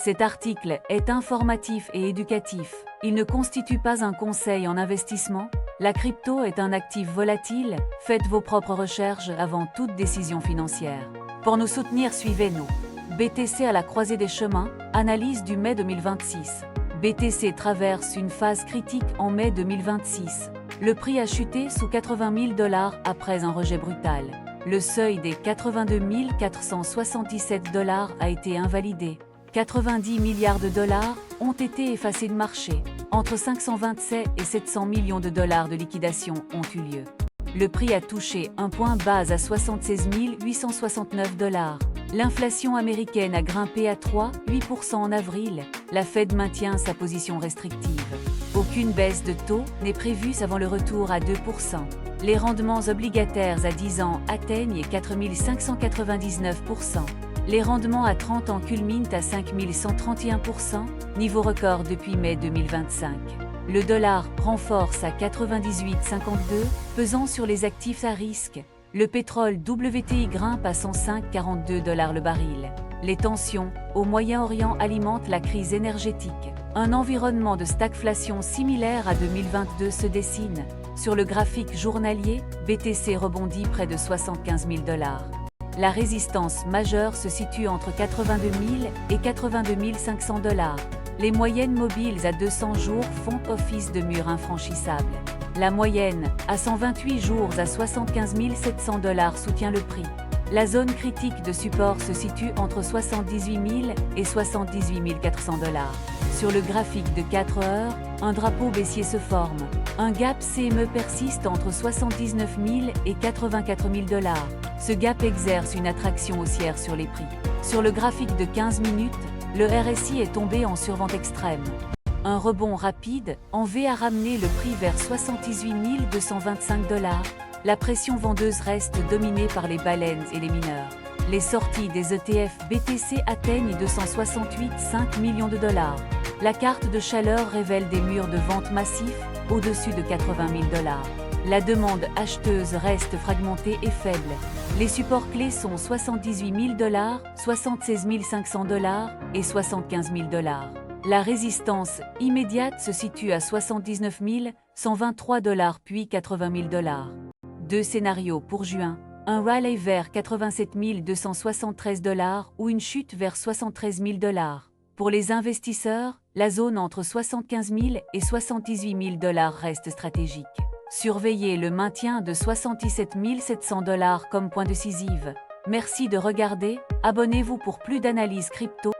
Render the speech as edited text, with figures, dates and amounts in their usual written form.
Cet article est informatif et éducatif. Il ne constitue pas un conseil en investissement. La crypto est un actif volatile. Faites vos propres recherches avant toute décision financière. Pour nous soutenir, suivez-nous. BTC à la croisée des chemins, analyse du mai 2026. BTC traverse une phase critique en mai 2026. Le prix a chuté sous 80 000 $ après un rejet brutal. Le seuil des 82 477 $ a été invalidé. 90 milliards de dollars ont été effacés de marché. Entre 527 et 700 millions de dollars de liquidation ont eu lieu. Le prix a touché un point base à 76 869 $. L'inflation américaine a grimpé à 3,8% en avril. La Fed maintient sa position restrictive. Aucune baisse de taux n'est prévue avant le retour à 2%. Les rendements obligataires à 10 ans atteignent 4 599%. Les rendements à 30 ans culminent à 5 131%, niveau record depuis mai 2025. Le dollar renforce à 98,52, pesant sur les actifs à risque. Le pétrole WTI grimpe à 105,42 $ le baril. Les tensions au Moyen-Orient alimentent la crise énergétique. Un environnement de stagflation similaire à 2022 se dessine. Sur le graphique journalier, BTC rebondit près de 75 000 $. La résistance majeure se situe entre 82 000 et 82 500 $. Les moyennes mobiles à 200 jours font office de mur infranchissable. La moyenne, à 128 jours à 75 700 $ soutient le prix. La zone critique de support se situe entre 78 000 et 78 400 $. Sur le graphique de 4 heures, un drapeau baissier se forme. Un gap CME persiste entre 79 000 et 84 000 $. Ce gap exerce une attraction haussière sur les prix. Sur le graphique de 15 minutes, le RSI est tombé en survente extrême. Un rebond rapide en V a ramené le prix vers 78 225 $. La pression vendeuse reste dominée par les baleines et les mineurs. Les sorties des ETF BTC atteignent 268,5 millions de $. La carte de chaleur révèle des murs de vente massifs au-dessus de 80 000 $. La demande acheteuse reste fragmentée et faible. Les supports clés sont 78 000 $, 76 500 $ et 75 000 $. La résistance immédiate se situe à 79 123 $ puis 80 000 $. Deux scénarios pour juin. Un rallye vers 87 273 $ ou une chute vers 73 000 $. Pour les investisseurs, la zone entre 75 000 et 78 000 $ reste stratégique. Surveillez le maintien de 77 700 $ comme point décisif. Merci de regarder, abonnez-vous pour plus d'analyses crypto.